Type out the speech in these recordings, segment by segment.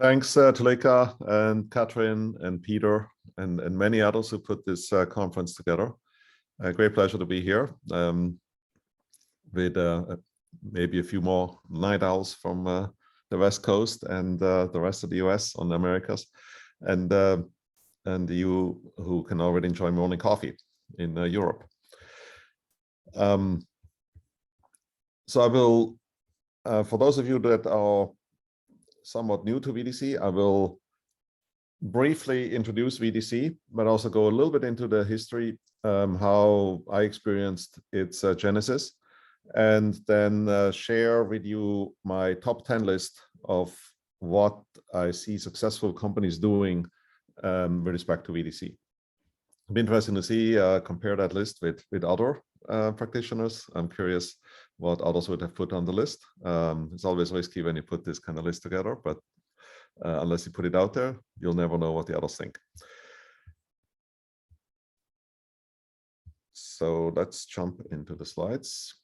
Thanks to Leica and Katrin and Peter and many others who put this conference together. A great pleasure to be here with maybe a few more night owls from the West Coast and the rest of the US on the Americas, and you who can already enjoy morning coffee in Europe. So I will, for those of you that are somewhat new to VDC, I will briefly introduce VDC, but also go a little bit into the history, how I experienced its genesis, and then share with you my top 10 list of what I see successful companies doing with respect to VDC. It'll be interesting to see, compare that list with other practitioners. I'm curious what others would have put on the list. It's always risky when you put this kind of list together, but unless you put it out there, you'll never know what the others think. So let's jump into the slides.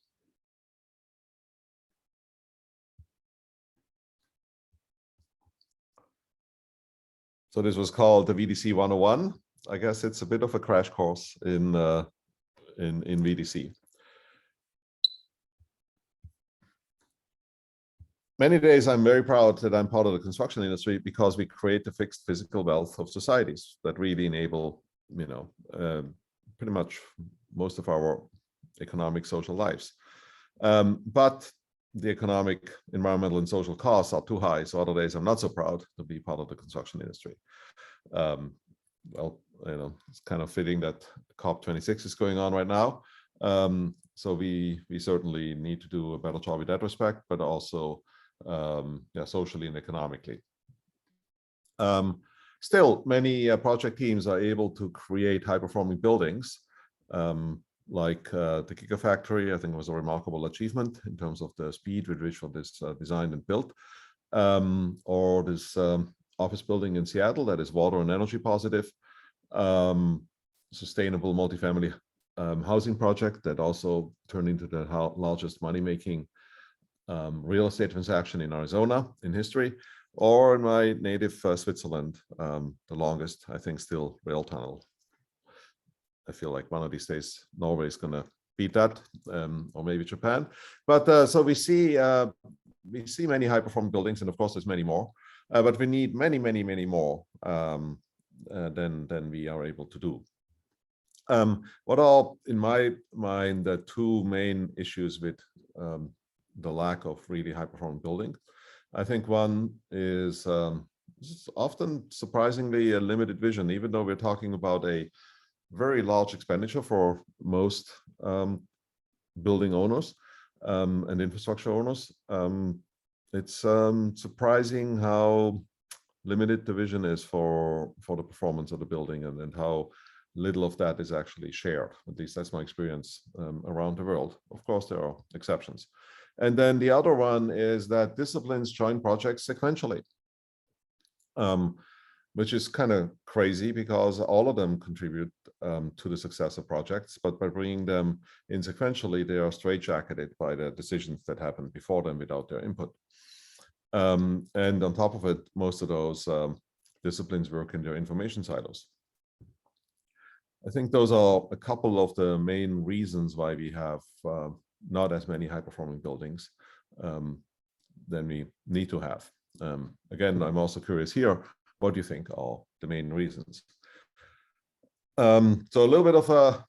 So this was called the VDC 101. I guess it's a bit of a crash course in VDC. Many days I'm very proud that I'm part of the construction industry because we create the fixed physical wealth of societies that really enable, pretty much most of our economic social lives. But the economic, environmental, and social costs are too high. So other days I'm not so proud to be part of the construction industry. Well, it's kind of fitting that COP26 is going on right now. So we certainly need to do a better job in that respect, but also socially and economically. Still, many project teams are able to create high-performing buildings, like the Gigafactory. I think was a remarkable achievement in terms of the speed with which this designed and built, or this office building in Seattle that is water and energy positive, sustainable multifamily housing project that also turned into the largest money-making real estate transaction in Arizona in history, or in my native Switzerland, the longest, I think, still rail tunnel. I feel like one of these days Norway is going to beat that, or maybe Japan. But so we see many high-performing buildings, and of course there's many more. But we need many more than we are able to do. What are, in my mind, the two main issues with the lack of really high-performing building? I think one is often surprisingly a limited vision, even though we're talking about a very large expenditure for most building owners and infrastructure owners. It's surprising how limited the vision is for the performance of the building, and how little of that is actually shared. At least that's my experience around the world. Of course, there are exceptions. And then the other one is that disciplines join projects sequentially, which is kind of crazy because all of them contribute to the success of projects, but by bringing them in sequentially, they are straitjacketed by the decisions that happen before them without their input. And on top of it, most of those disciplines work in their information silos. I think those are a couple of the main reasons why we have not as many high-performing buildings than we need to have. Again, I'm also curious here, what do you think are the main reasons? So a little bit of a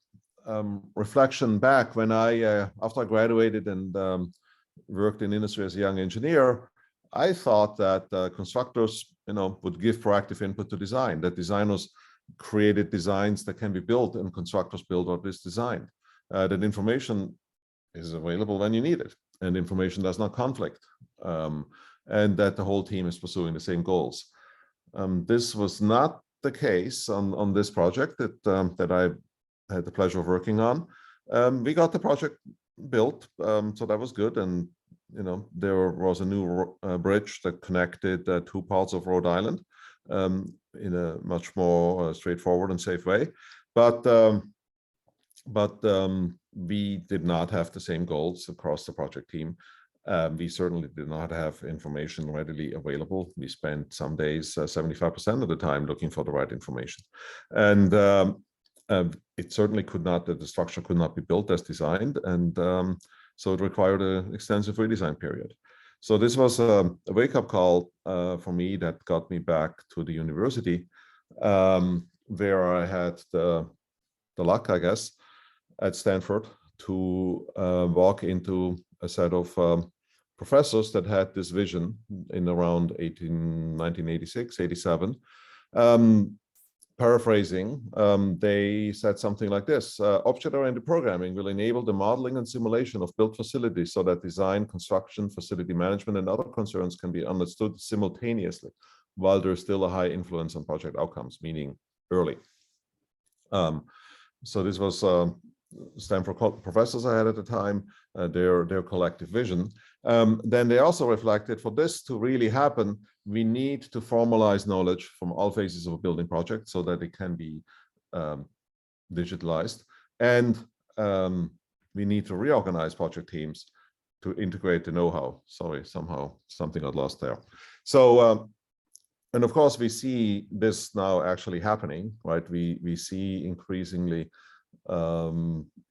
reflection back when after I graduated and worked in industry as a young engineer, I thought that constructors, would give proactive input to design, that designers created designs that can be built and constructors build what is designed, that information is available when you need it, and information does not conflict, and that the whole team is pursuing the same goals. This was not the case on this project that I had the pleasure of working on. We got the project built, so that was good, and there was a new bridge that connected two parts of Rhode Island in a much more straightforward and safe way. But we did not have the same goals across the project team We certainly did not have information readily available. We spent some days, 75% of the time, looking for the right information. And it certainly could not, the structure could not be built as designed. And so it required an extensive redesign period. So this was a wake-up call for me that got me back to the university, where I had the luck, I guess, at Stanford to walk into a set of professors that had this vision in around 1986, 87. Paraphrasing, they said something like this: object-oriented programming will enable the modeling and simulation of built facilities so that design, construction, facility management, and other concerns can be understood simultaneously, while there's still a high influence on project outcomes, meaning early. So this was Stanford professors I had at the time, their collective vision. Then they also reflected, for this to really happen, we need to formalize knowledge from all phases of a building project so that it can be digitalized. And we need to reorganize project teams to integrate the know-how. Sorry, somehow something got lost there. So, and of course, we see this now actually happening, right? We see increasingly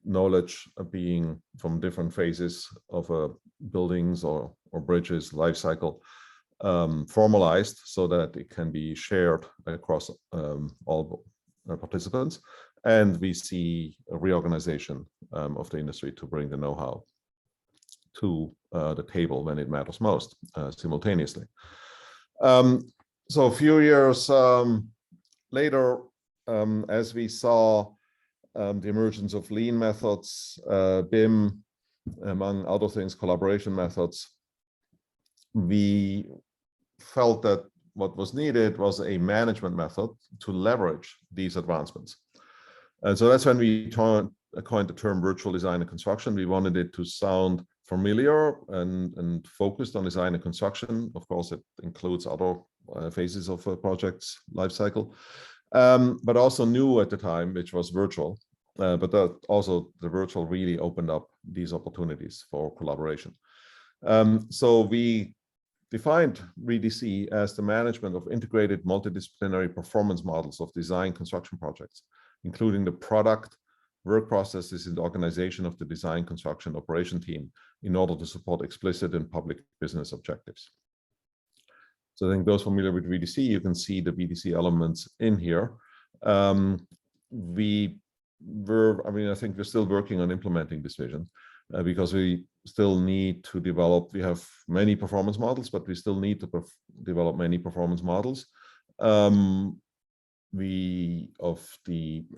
knowledge being from different phases of buildings or bridges life cycle formalized so that it can be shared across all participants. And we see a reorganization of the industry to bring the know-how to the table when it matters most, simultaneously. So a few years later, as we saw the emergence of lean methods, BIM, among other things, collaboration methods, we felt that what was needed was a management method to leverage these advancements. And so that's when we coined the term virtual design and construction. We wanted it to sound familiar and focused on design and construction. Of course, it includes other phases of a project's life cycle, but also new at the time, which was virtual. But also the virtual really opened up these opportunities for collaboration. So we defined VDC as the management of integrated multidisciplinary performance models of design construction projects, including the product, work processes, and organization of the design, construction, operation team in order to support explicit and public business objectives. So I think those familiar with VDC, you can see the VDC elements in here. I think we're still working on implementing this vision because we still need to develop, we have many performance models, but we still need to develop many performance models.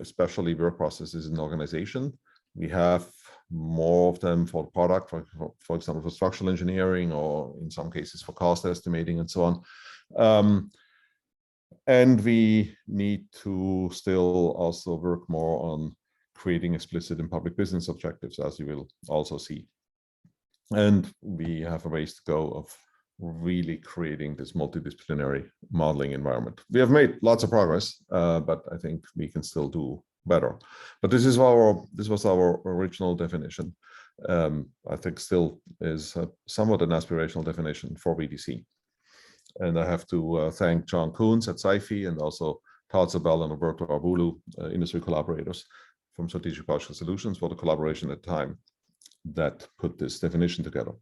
Especially work processes in organization, we have more of them for product, for example, for structural engineering, or in some cases for cost estimating and so on. And we need to still also work more on creating explicit and public business objectives, as you will also see. And we have a ways to go of really creating this multidisciplinary modeling environment. We have made lots of progress, but I think we can still do better. But this was our original definition. I think still is somewhat an aspirational definition for VDC. And I have to thank John Koons at SciFi and also Todd Zabel and Roberto Arbulu, industry collaborators from Strategic Project Solutions, for the collaboration at the time that put this definition together.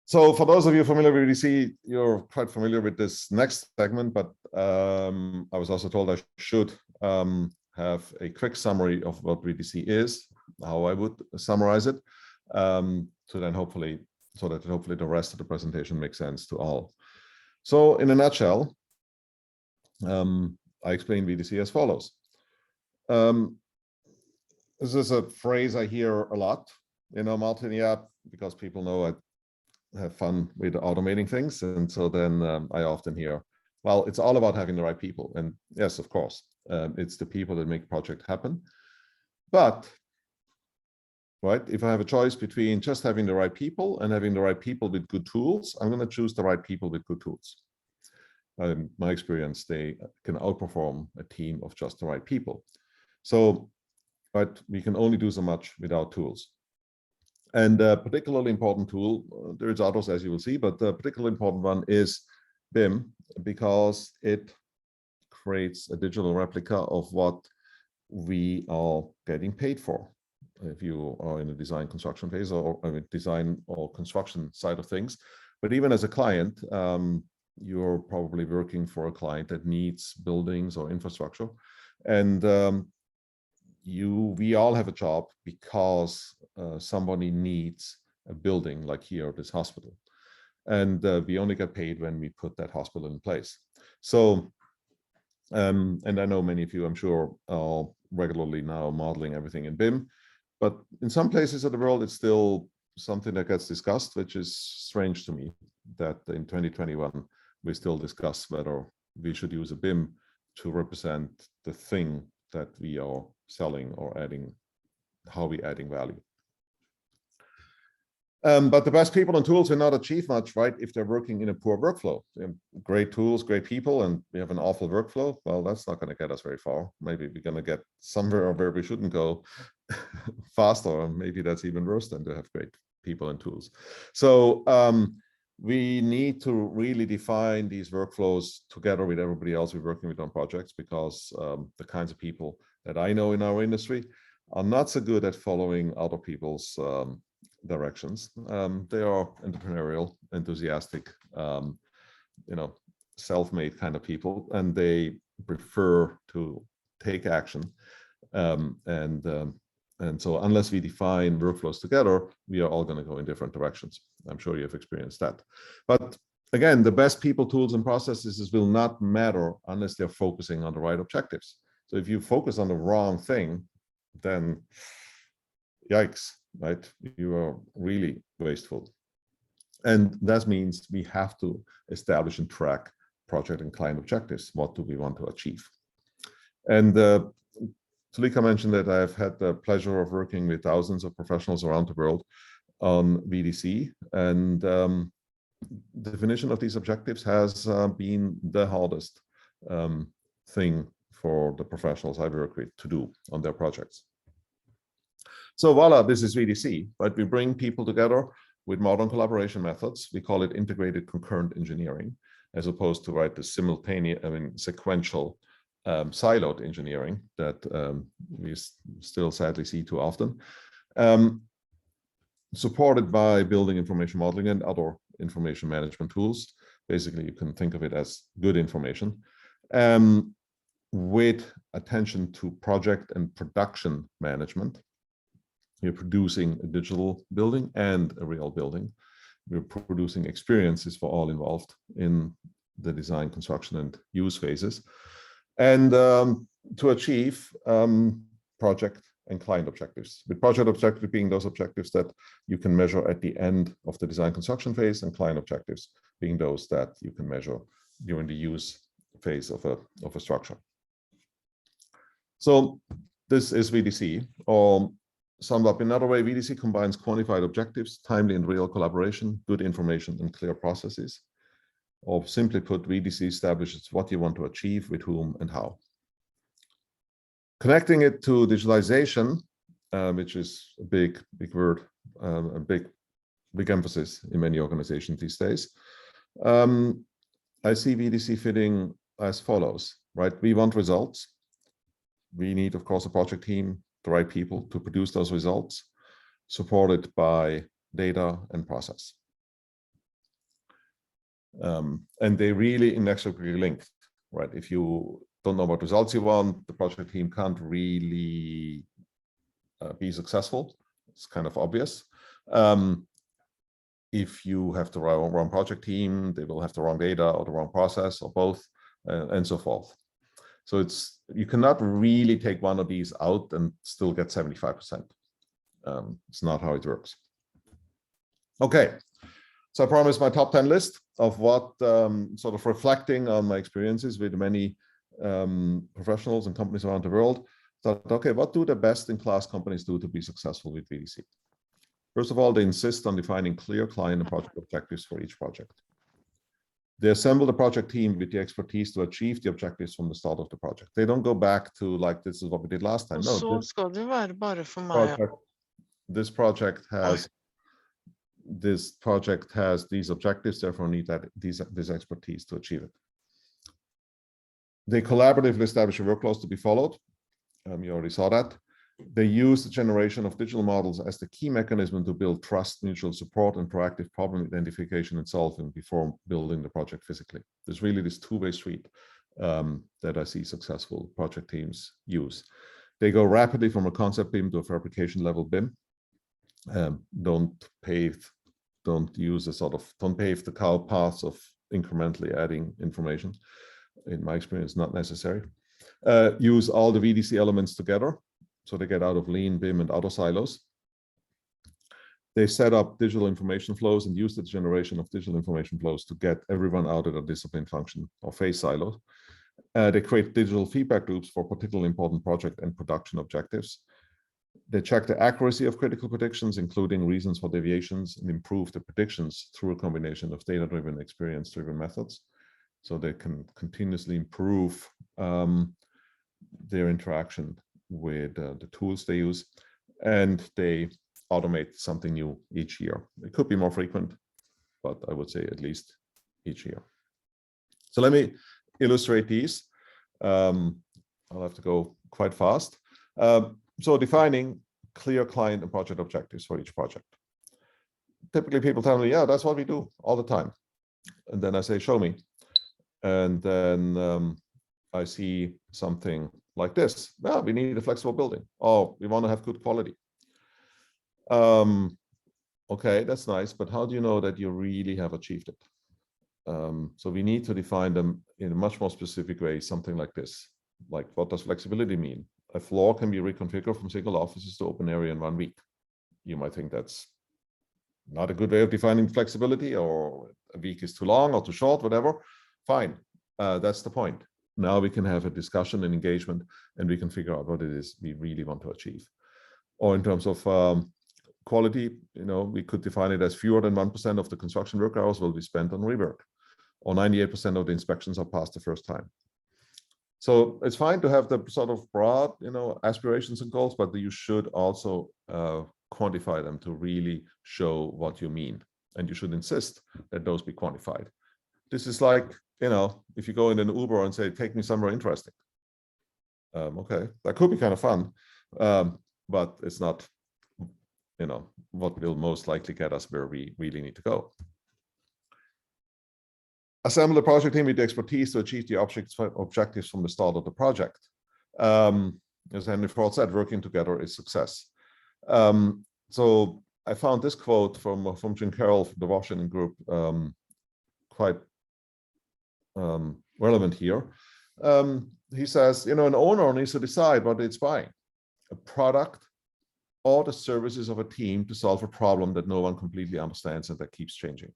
So for those of you familiar with VDC, you're quite familiar with this next segment, but I was also told I should have a quick summary of what VDC is, how I would summarize it, so that hopefully the rest of the presentation makes sense to all. So in a nutshell, I explain VDC as follows. This is a phrase I hear a lot, because people know I have fun with automating things. And so then I often hear, well, it's all about having the right people. And yes, of course, it's the people that make project happen. But, right, if I have a choice between just having the right people and having the right people with good tools, I'm going to choose the right people with good tools. In my experience, they can outperform a team of just the right people. So, but we can only do so much without tools. And a particularly important tool, there's others as you will see, but the particularly important one is BIM, because it creates a digital replica of what we are getting paid for. If you are in a design construction phase, or I mean, design or construction side of things, but even as a client, you're probably working for a client that needs buildings or infrastructure, and we all have a job because somebody needs a building, like here, this hospital, and we only get paid when we put that hospital in place. So, and I know many of you, I'm sure, are regularly now modeling everything in BIM, but in some places of the world, it's still something that gets discussed, which is strange to me, that in 2021, we still discuss whether we should use a BIM to represent the thing that we are selling or adding, how we adding value. But the best people and tools will not achieve much, right, if they're working in a poor workflow. Great tools, great people, and we have an awful workflow. Well, that's not going to get us very far. Maybe we're going to get somewhere where we shouldn't go faster, or maybe that's even worse than to have great people and tools. So we need to really define these workflows together with everybody else we're working with on projects, because the kinds of people that I know in our industry are not so good at following other people's directions. They are entrepreneurial, enthusiastic, self-made kind of people, and they prefer to take action. And so unless we define workflows together, we are all going to go in different directions. I'm sure you have experienced that. But again, the best people, tools, and processes will not matter unless they're focusing on the right objectives. So if you focus on the wrong thing, then yikes, right? You are really wasteful. And that means we have to establish and track project and client objectives. What do we want to achieve? And Tulika mentioned that I've had the pleasure of working with thousands of professionals around the world on VDC, and the definition of these objectives has been the hardest thing for the professionals I work with to do on their projects. So voila, this is VDC, but we bring people together with modern collaboration methods. We call it integrated concurrent engineering, as opposed to the simultaneous, sequential siloed engineering that we still sadly see too often, supported by building information modeling and other information management tools. Basically, you can think of it as good information, with attention to project and production management. You're producing a digital building and a real building. We're producing experiences for all involved in the design, construction, and use phases. And to achieve project and client objectives, with project objective being those objectives that you can measure at the end of the design construction phase, and client objectives being those that you can measure during the use phase of a structure. So this is VDC, or summed up in another way, VDC combines quantified objectives, timely and real collaboration, good information, and clear processes. Or simply put, VDC establishes what you want to achieve, with whom and how. Connecting it to digitalization, which is a big word, a big emphasis in many organizations these days. I see VDC fitting as follows, right? We want results. We need, of course, a project team, the right people to produce those results, supported by data and process. And they really inextricably linked, right? If you don't know what results you want, the project team can't really be successful. It's kind of obvious. If you have the wrong project team, they will have the wrong data or the wrong process or both, and so forth. So you cannot really take one of these out and still get 75%. It's not how it works. Okay, so I promised my top 10 list of what sort of reflecting on my experiences with many professionals and companies around the world. Thought, okay, what do the best-in-class companies do to be successful with VDC? First of all, they insist on defining clear client and project objectives for each project. They assemble the project team with the expertise to achieve the objectives from the start of the project. They don't go back to like, this is what we did last time. No, this project has this project has these objectives, therefore need this expertise to achieve it. They collaboratively establish workflows to be followed. You already saw that. They use the generation of digital models as the key mechanism to build trust, mutual support, and proactive problem identification and solving before building the project physically. There's really this two-way street that I see successful project teams use. They go rapidly from a concept BIM to a fabrication level BIM. Don't pave the cow paths of incrementally adding information. In my experience, not necessary. Use all the VDC elements together, so they get out of lean, BIM, and other silos. They set up digital information flows and use the generation of digital information flows to get everyone out of the discipline function or phase silos. They create digital feedback loops for particularly important project and production objectives. They check the accuracy of critical predictions, including reasons for deviations, and improve the predictions through a combination of data-driven, experience-driven methods. So they can continuously improve their interaction with the tools they use, and they automate something new each year. It could be more frequent, but I would say at least each year. So let me illustrate these. I'll have to go quite fast. So defining clear client and project objectives for each project. Typically people tell me, yeah, that's what we do all the time. And then I say, show me. And then I see something like this. Well, we need a flexible building. Oh, we want to have good quality. Okay, that's nice, but how do you know that you really have achieved it? So we need to define them in a much more specific way, something like this. Like, what does flexibility mean? A floor can be reconfigured from single offices to open area in 1 week. You might think that's not a good way of defining flexibility, or a week is too long or too short, whatever. Fine, that's the point. Now we can have a discussion and engagement, and we can figure out what it is we really want to achieve. Or in terms of quality, we could define it as fewer than 1% of the construction work hours will be spent on rework, or 98% of the inspections are passed the first time. So it's fine to have the sort of broad, aspirations and goals, but you should also quantify them to really show what you mean. And you should insist that those be quantified. This is like, if you go in an Uber and say, take me somewhere interesting. Okay, that could be kind of fun, but it's not, what will most likely get us where we really need to go. Assemble a project team with the expertise to achieve the objectives from the start of the project. As Henry Ford said, working together is success. So I found this quote from Jim Carroll from the Washington Group quite relevant here. He says, an owner needs to decide what it's buying, a product or the services of a team to solve a problem that no one completely understands and that keeps changing.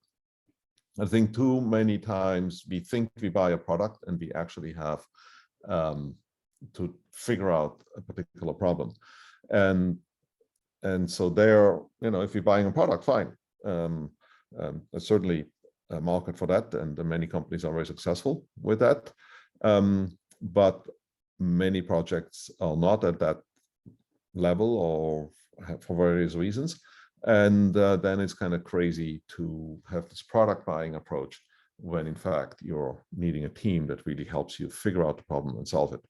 I think too many times we think we buy a product and we actually have to figure out a particular problem. And so there, if you're buying a product, fine. There's certainly a market for that, and many companies are very successful with that. But many projects are not at that level, or for various reasons. And then it's kind of crazy to have this product buying approach when in fact you're needing a team that really helps you figure out the problem and solve it.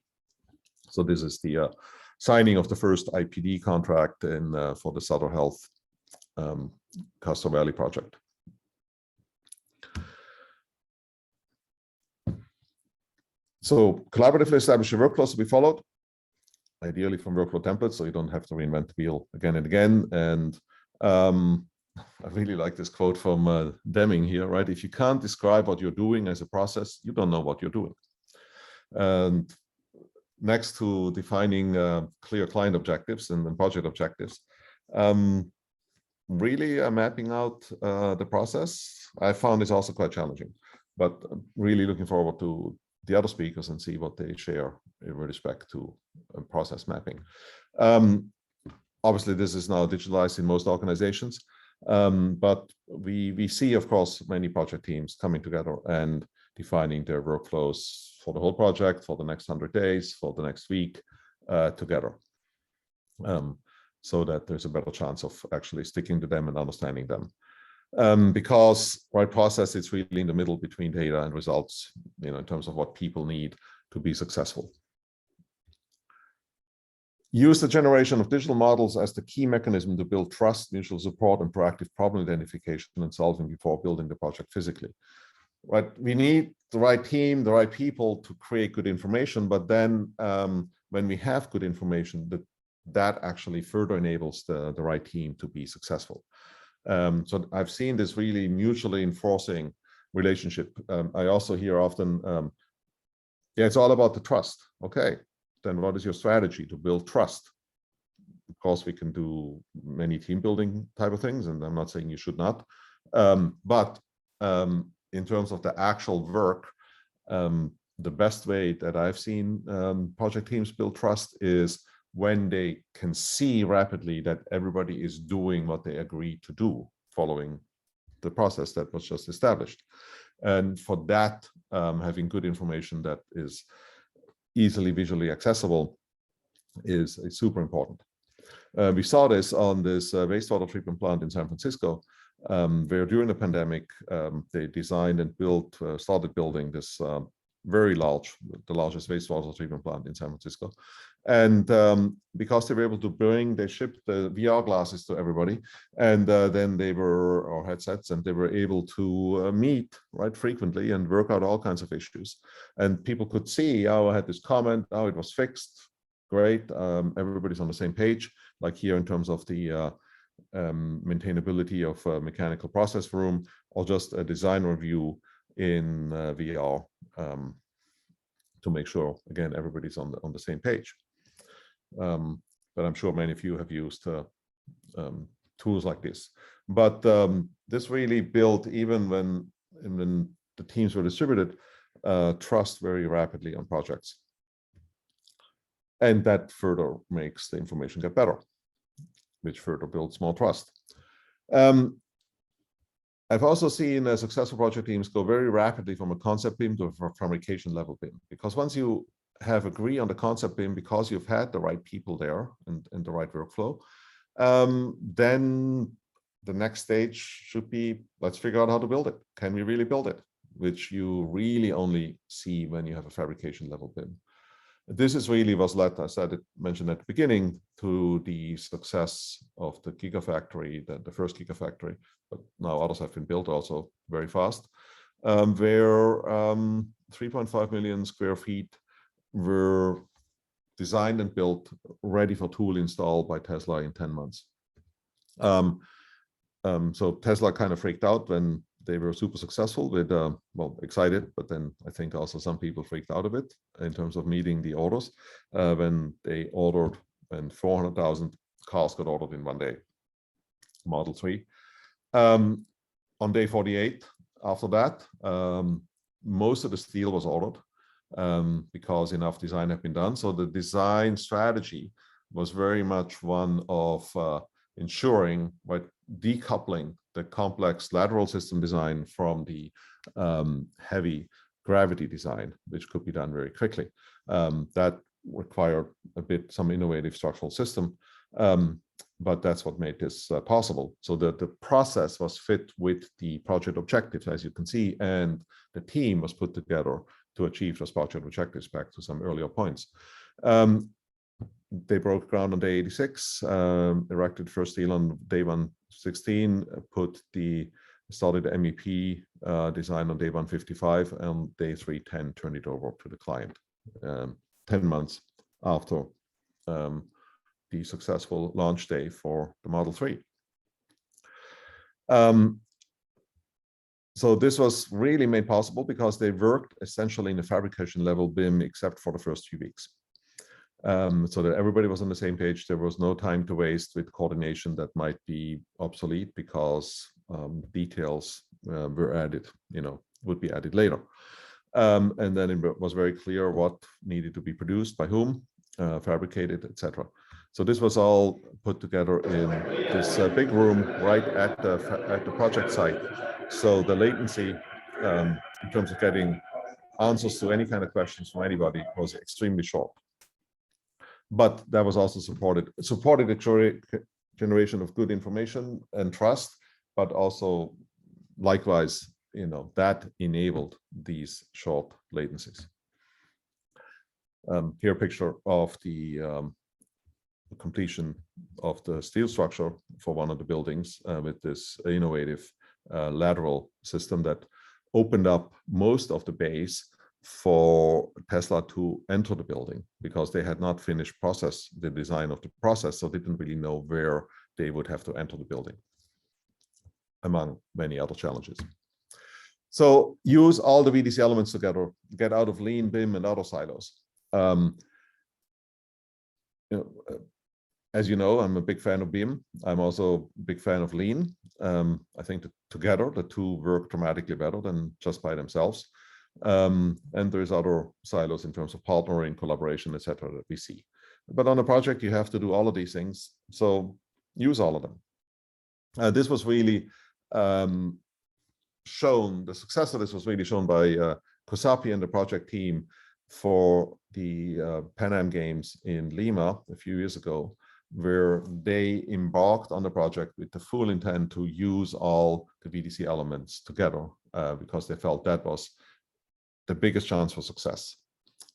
So this is the signing of the first IPD contract for the Sutter Health Castro Valley project. So collaboratively establish your workflows to be followed, ideally from workflow templates, so you don't have to reinvent the wheel again and again. And I really like this quote from Deming here, right? If you can't describe what you're doing as a process, you don't know what you're doing. And next to defining clear client objectives and project objectives, really mapping out the process, I found is also quite challenging, but really looking forward to the other speakers and see what they share in respect to process mapping. Obviously, this is now digitalized in most organizations, but we see, of course, many project teams coming together and defining their workflows for the whole project, for the next 100 days, for the next week, together, so that there's a better chance of actually sticking to them and understanding them. because right process is really in the middle between data and results, in terms of what people need to be successful. Use the generation of digital models as the key mechanism to build trust, mutual support, and proactive problem identification and solving before building the project physically. Right? We need the right team, the right people to create good information, but then when we have good information, that actually further enables the right team to be successful. So I've seen this really mutually enforcing relationship. I also hear often, yeah, it's all about the trust. Okay, then what is your strategy to build trust? Of course, we can do many team building type of things, and I'm not saying you should not. But in terms of the actual work, the best way that I've seen project teams build trust is when they can see rapidly that everybody is doing what they agreed to do, following the process that was just established. And for that, having good information that is easily visually accessible is super important. We saw this on this wastewater treatment plant in San Francisco, where during the pandemic, they designed and built, started building this very large, the largest wastewater treatment plant in San Francisco. And because they were able to they shipped the VR glasses to everybody, and then they were, or headsets, and they were able to meet right frequently and work out all kinds of issues. And people could see, oh, I had this comment, oh, it was fixed, great, everybody's on the same page, like here in terms of the maintainability of a mechanical process room, or just a design review in VR to make sure, again, everybody's on the same page. But I'm sure many of you have used tools like this. But this really built, even when the teams were distributed, trust very rapidly on projects. And that further makes the information get better, which further builds more trust. I've also seen successful project teams go very rapidly from a concept BIM to a fabrication level BIM, because once you have agree on the concept BIM, because you've had the right people there and the right workflow, then the next stage should be, let's figure out how to build it. Can we really build it? Which you really only see when you have a fabrication level BIM. This is really was led, as I mentioned at the beginning, to the success of the Gigafactory, the first Gigafactory, but now others have been built also very fast, where 3.5 million square feet were designed and built, ready for tool install by Tesla in 10 months. So Tesla kind of freaked out when they were super successful with, well, excited, but then I think also some people freaked out a bit in terms of meeting the orders when they ordered, and 400,000 cars got ordered in one day, Model 3. On day 48, after that, most of the steel was ordered because enough design had been done. So the design strategy was very much one of ensuring, right, decoupling the complex lateral system design from the heavy gravity design, which could be done very quickly. That required some innovative structural system, but that's what made this possible. So the process was fit with the project objectives, as you can see, and the team was put together to achieve those project objectives, back to some earlier points. They broke ground on day 86, erected first steel on day 116, started the MEP design on day 155, and day 310 turned it over to the client, 10 months after the successful launch day for the Model 3. So this was really made possible because they worked essentially in a fabrication level BIM, except for the first few weeks. So that everybody was on the same page. There was no time to waste with coordination that might be obsolete because details were added, would be added later. And then it was very clear what needed to be produced by whom, fabricated, etc. So this was all put together in this big room right at the project site. So the latency in terms of getting answers to any kind of questions from anybody was extremely short. But that was also supported a generation of good information and trust but also likewise, that enabled these short latencies. Here a picture of the completion of the steel structure for one of the buildings with this innovative lateral system that opened up most of the bays for Tesla to enter the building, because they had not finished the design of the process, so they didn't really know where they would have to enter the building, among many other challenges. So use all the VDC elements together, get out of Lean, BIM, and other silos. As you know, I'm a big fan of BIM. I'm also a big fan of Lean. I think that together, the two work dramatically better than just by themselves. And there's other silos in terms of partnering, collaboration, etc. that we see. But on a project, you have to do all of these things. So use all of them. This was really shown, the success of this was really shown by Kosapi and the project team for the Pan Am Games in Lima a few years ago, where they embarked on the project with the full intent to use all the VDC elements together because they felt that was the biggest chance for success.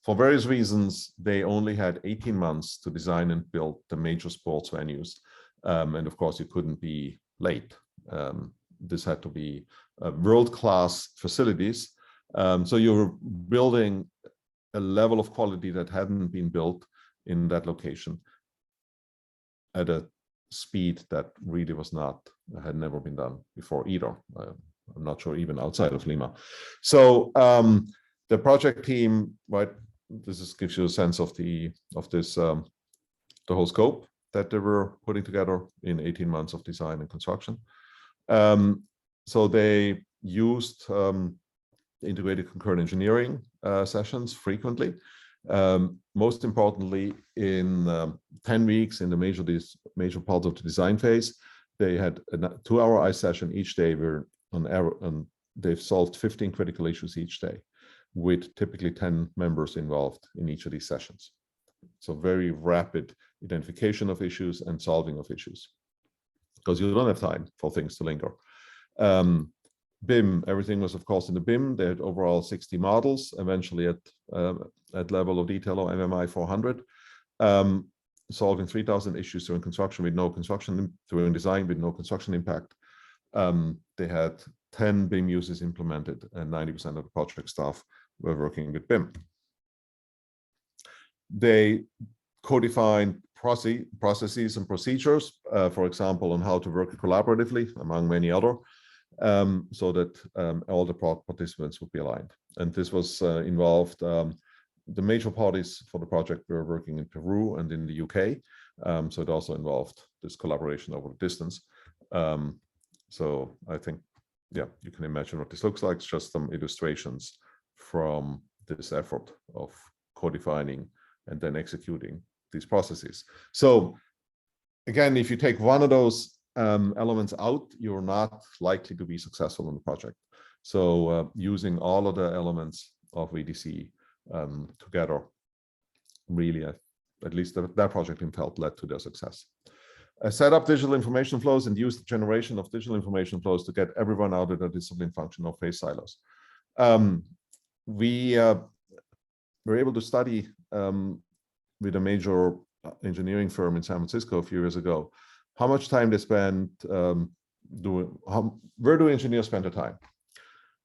For various reasons, they only had 18 months to design and build the major sports venues. And of course, you couldn't be late. This had to be world-class facilities. So you're building a level of quality that hadn't been built in that location at a speed that really had never been done before either. I'm not sure even outside of Lima. So the project team, right? This gives you a sense of the whole scope that they were putting together in 18 months of design and construction. So they used integrated concurrent engineering sessions frequently. Most importantly, in 10 weeks in the major parts of the design phase, they had a 2-hour ICE session each day where they've solved 15 critical issues each day, with typically 10 members involved in each of these sessions. So very rapid identification of issues and solving of issues, because you don't have time for things to linger. BIM, everything was of course in the BIM. They had overall 60 models, eventually at level of detail or MMI 400, solving 3,000 issues during construction with no construction, during design with no construction impact. They had 10 BIM users implemented, and 90% of the project staff were working with BIM. They codified processes and procedures, for example, on how to work collaboratively, among many other, so that all the participants would be aligned. And this was involved, the major parties for the project were working in Peru and in the UK. So it also involved this collaboration over distance. So I think, yeah, you can imagine what this looks like. It's just some illustrations from this effort of codifying and then executing these processes. So again, if you take one of those elements out, you're not likely to be successful in the project. So using all of the elements of VDC together, really, at least that project in felt led to their success. Set up digital information flows and use the generation of digital information flows to get everyone out of the discipline function or phase silos. We were able to study with a major engineering firm in San Francisco a few years ago how much time they spend where do engineers spend their time?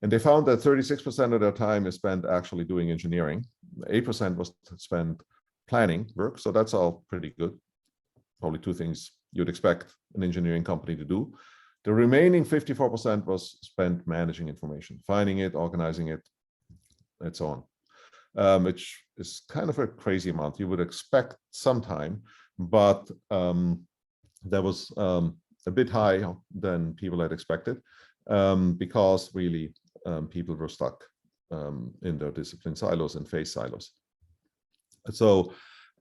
And they found that 36% of their time is spent actually doing engineering. 8% was spent planning work, so that's all pretty good. Only two things you'd expect an engineering company to do. The remaining 54% was spent managing information, finding it, organizing it, and so on, which is kind of a crazy amount. You would expect some time, but that was a bit higher than people had expected, because really people were stuck in their discipline silos and phase silos. So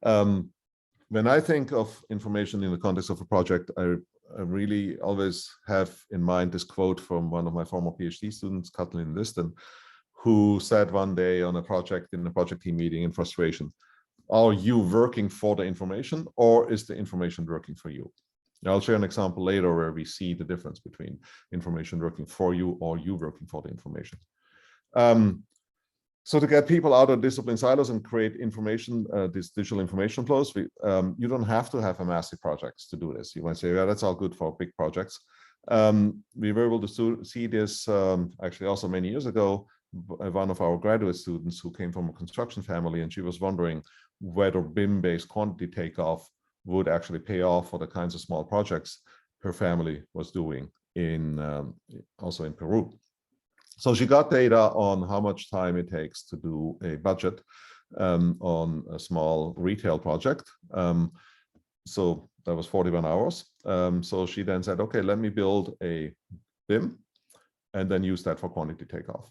when I think of information in the context of a project, I really always have in mind this quote from one of my former PhD students, Kathleen Liston, who said one day on a project, in a project team meeting in frustration, are you working for the information or is the information working for you? I'll share an example later where we see the difference between information working for you or you working for the information. So to get people out of discipline silos and create information, these digital information flows, you don't have to have a massive projects to do this. You might say, yeah, that's all good for big projects. We were able to see this actually also many years ago. One of our graduate students who came from a construction family, and she was wondering whether BIM-based quantity takeoff would actually pay off for the kinds of small projects her family was doing also in Peru. So she got data on how much time it takes to do a budget on a small retail project. So that was 41 hours. So she then said, okay, let me build a BIM and then use that for quantity takeoff.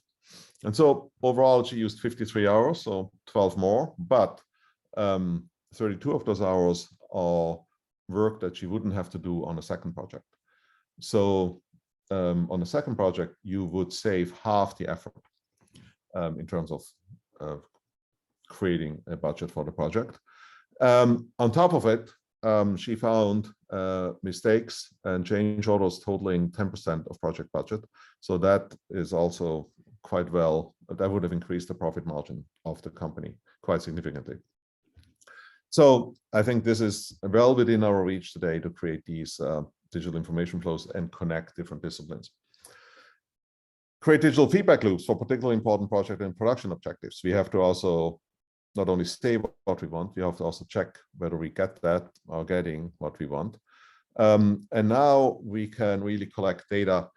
And so overall, she used 53 hours, so 12 more, but 32 of those hours are work that she wouldn't have to do on a second project. So on the second project, you would save half the effort in terms of creating a budget for the project. On top of it, she found mistakes and change orders totaling 10% of project budget. So that is also quite well, that would have increased the profit margin of the company quite significantly. So I think this is well within our reach today to create these digital information flows and connect different disciplines. Create digital feedback loops for particularly important project and production objectives. We have to also not only say what we want, we have to also check whether we get that or getting what we want. And now we can really collect data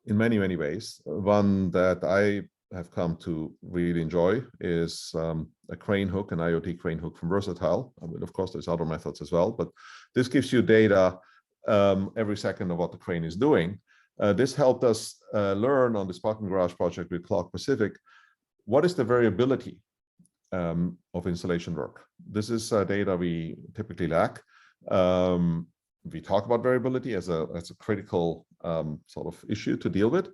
in many, many ways. One that I have come to really enjoy is a crane hook, an IoT crane hook from Versatile. I mean, of course, there's other methods as well, but this gives you data every second of what the crane is doing. This helped us learn on this parking garage project with Clark Pacific, what is the variability of installation work? This is data we typically lack. We talk about variability as a critical sort of issue to deal with.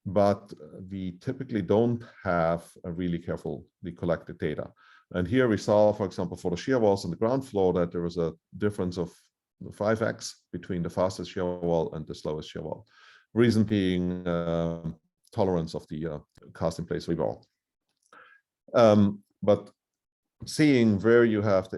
But we typically don't have a really carefully collected data. And here we saw, for example, for the shear walls on the ground floor, that there was a difference of 5x between the fastest shear wall and the slowest shear wall. Reason being tolerance of the cast in place rebar. But seeing where you have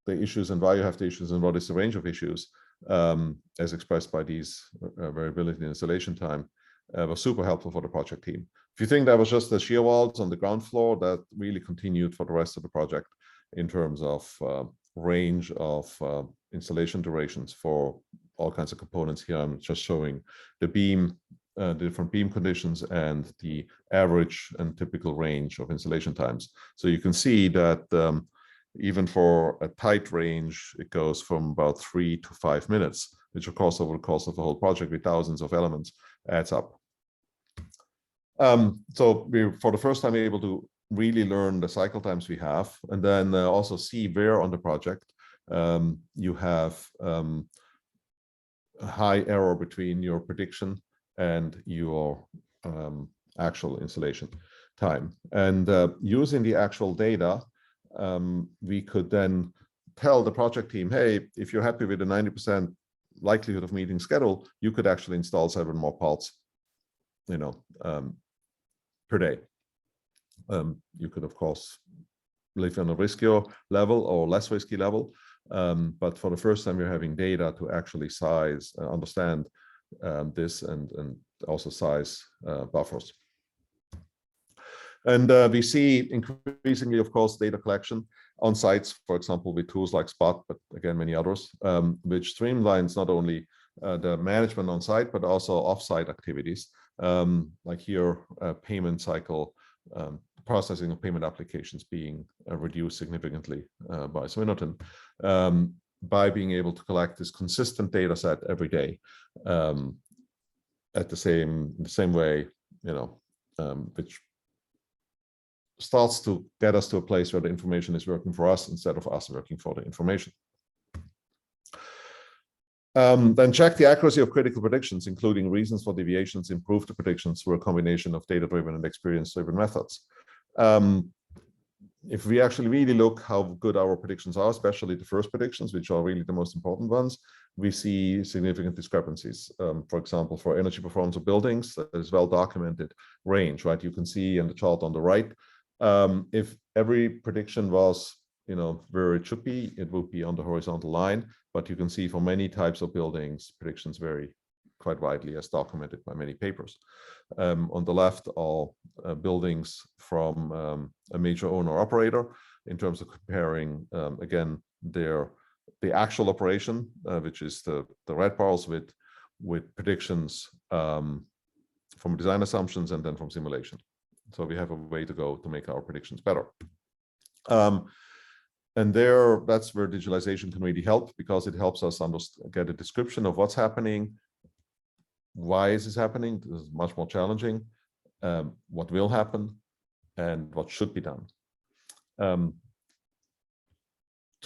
the issues and why you have the issues and what is the range of issues as expressed by these variability in installation time, was super helpful for the project team. If you think that was just the shear walls on the ground floor, that really continued for the rest of the project in terms of range of installation durations for all kinds of components. Here I'm just showing the beam, the different beam conditions and the average and typical range of installation times. So you can see that even for a tight range, it goes from about 3 to 5 minutes, which of course over the course of the whole project with thousands of elements adds up. So we're for the first time able to really learn the cycle times we have, and then also see where on the project you have a high error between your prediction and your actual installation time. And using the actual data, we could then tell the project team, hey, if you're happy with the 90% likelihood of meeting schedule, you could actually install 7 more parts, per day. You could, of course, live on a riskier level or less risky level. But for the first time, you're having data to actually size, understand this and also size buffers. And we see increasingly, of course, data collection on sites, for example, with tools like Spot, but again, many others, which streamlines not only the management on site, but also off-site activities. Like here, payment cycle, processing of payment applications being reduced significantly by Swinnerton, by being able to collect this consistent data set every day at the same way, which starts to get us to a place where the information is working for us instead of us working for the information. Then check the accuracy of critical predictions, including reasons for deviations, improve the predictions through a combination of data-driven and experience-driven methods. if we actually really look how good our predictions are, especially the first predictions, which are really the most important ones, we see significant discrepancies. For example, for energy performance of buildings, that is well documented range, right? You can see in the chart on the right, if every prediction was, where it should be, it would be on the horizontal line. But you can see for many types of buildings, predictions vary quite widely, as documented by many papers. On the left are buildings from a major owner operator in terms of comparing, again, the actual operation, which is the red bars with predictions from design assumptions and then from simulation. So we have a way to go to make our predictions better. And that's where digitalization can really help, because it helps us get a description of what's happening. Why is this happening? This is much more challenging. What will happen and what should be done. To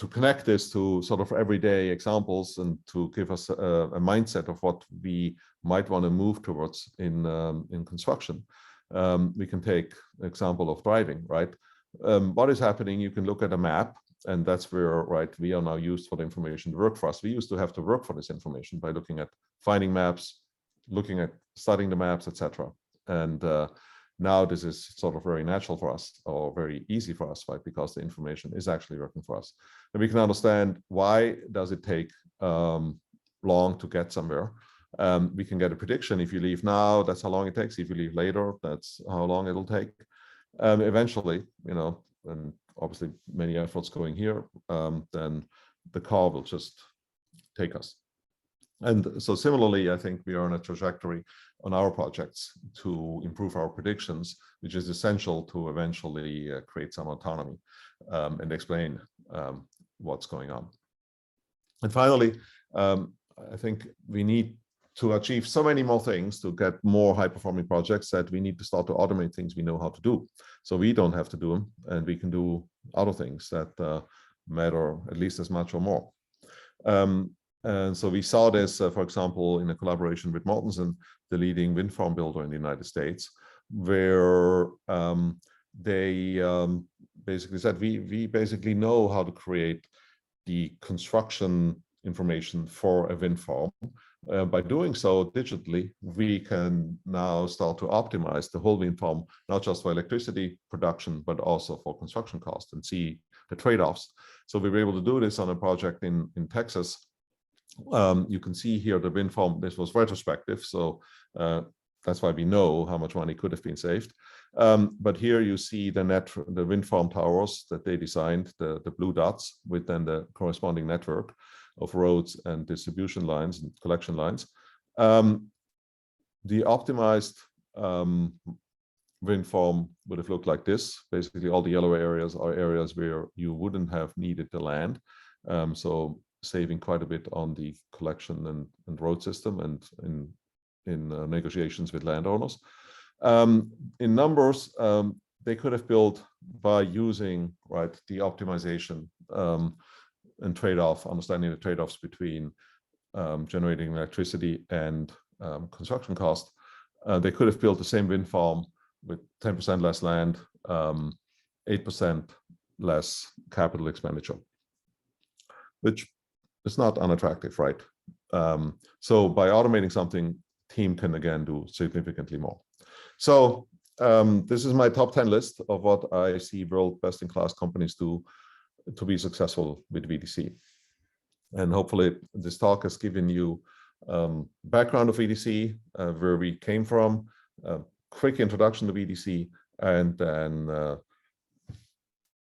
connect this to sort of everyday examples and to give us a mindset of what we might want to move towards in construction, we can take an example of driving, right? What is happening? You can look at a map, and that's where, right, we are now used for the information to work for us. We used to have to work for this information by looking at finding maps, looking at studying the maps, etc. And now this is sort of very natural for us, or very easy for us, right? Because the information is actually working for us. And we can understand, why does it take long to get somewhere? We can get a prediction. If you leave now, that's how long it takes. If you leave later, that's how long it'll take. Eventually, and obviously many efforts going here, then the car will just take us. And so similarly, I think we are on a trajectory on our projects to improve our predictions, which is essential to eventually create some autonomy and explain what's going on. And finally, I think we need to achieve so many more things to get more high-performing projects that we need to start to automate things we know how to do. So we don't have to do them, and we can do other things that matter at least as much or more. And so we saw this, for example, in a collaboration with Mortensen, the leading wind farm builder in the United States, where they basically said, we basically know how to create the construction information for a wind farm. By doing so digitally, we can now start to optimize the whole wind farm, not just for electricity production, but also for construction costs, and see the trade-offs. So we were able to do this on a project in Texas. You can see here the wind farm. This was retrospective, so that's why we know how much money could have been saved. But here you see the wind farm towers that they designed, the blue dots, with then the corresponding network of roads and distribution lines and collection lines. The optimized wind farm would have looked like this. Basically, all the yellow areas are areas where you wouldn't have needed the land. So saving quite a bit on the collection and road system and in negotiations with landowners. In numbers, they could have built by using, right, the optimization and trade-off, understanding the trade-offs between generating electricity and construction cost. They could have built the same wind farm with 10% less land, 8% less capital expenditure, which is not unattractive, right? So by automating something, team can again do significantly more. So this is my top 10 list of what I see world best-in-class companies do to be successful with VDC. And hopefully this talk has given you background of VDC, where we came from, a quick introduction to VDC, and then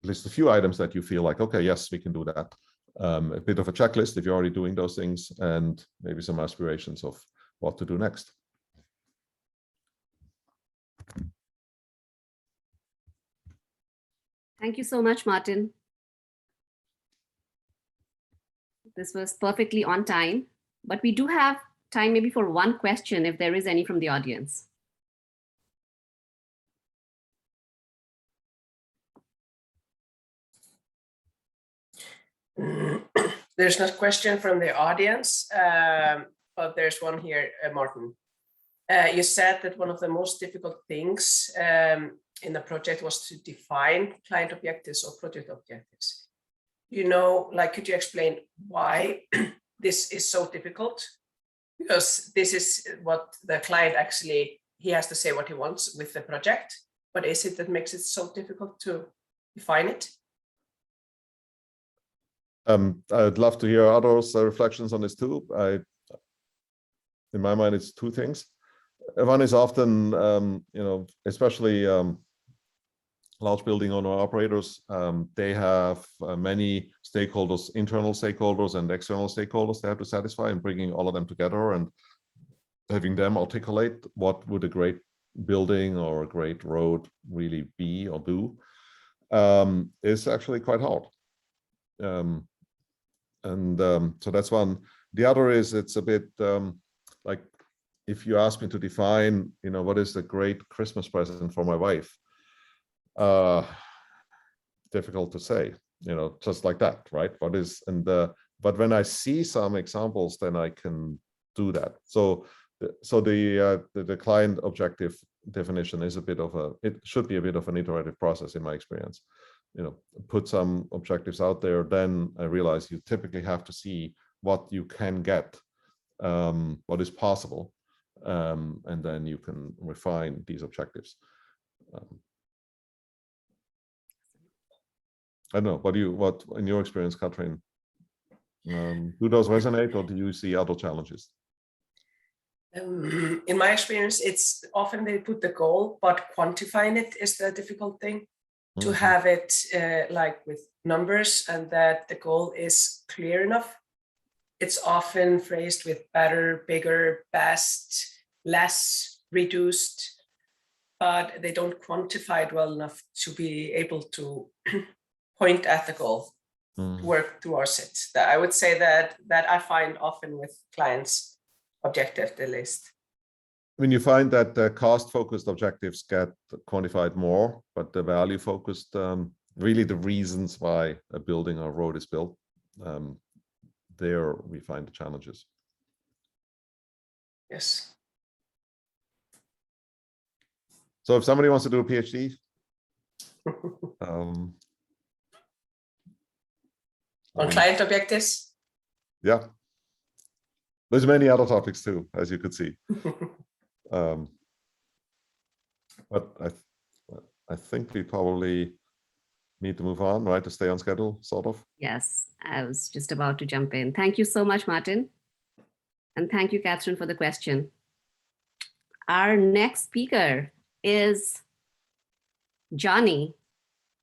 list a few items that you feel like, okay, yes, we can do that. A bit of a checklist if you're already doing those things, and maybe some aspirations of what to do next. Thank you so much, Martin. This was perfectly on time, but we do have time maybe for one question, if there is any from the audience. There's no question from the audience, but there's one here, Martin. You said that one of the most difficult things in the project was to define client objectives or project objectives. Could you explain why this is so difficult? Because this is what the client actually, he has to say what he wants with the project. What is it that makes it so difficult to define it? I'd love to hear others' reflections on this too. In my mind, it's two things. One is often, especially large building owner operators, they have many stakeholders, internal stakeholders and external stakeholders they have to satisfy, and bringing all of them together and having them articulate what would a great building or a great road really be or do is actually quite hard. So that's one. The other is it's a bit like if you ask me to define, what is the great Christmas present for my wife? Difficult to say, just like that, right? But when I see some examples, then I can do that. So the client objective definition is it should be a bit of an iterative process in my experience. Put some objectives out there, then I realize you typically have to see what you can get, what is possible, and then you can refine these objectives. I don't know, what in your experience, Katrin, do those resonate, or do you see other challenges? In my experience, it's often they put the goal, but quantifying it is the difficult thing. To have it like with numbers and that the goal is clear enough. It's often phrased with better, bigger, best, less, reduced, but they don't quantify it well enough to be able to point at the goal, work towards it. I would say that I find often with clients' objective, the list. When you find that the cost-focused objectives get quantified more, but the value-focused, really the reasons why a building or road is built, there we find the challenges. Yes. So if somebody wants to do a PhD, on client objectives? Yeah. There's many other topics too, as you could see. But I think we probably need to move on, right? To stay on schedule, sort of. Yes, I was just about to jump in. Thank you so much, Martin. And thank you, Catherine, for the question. Our next speaker is Johnny.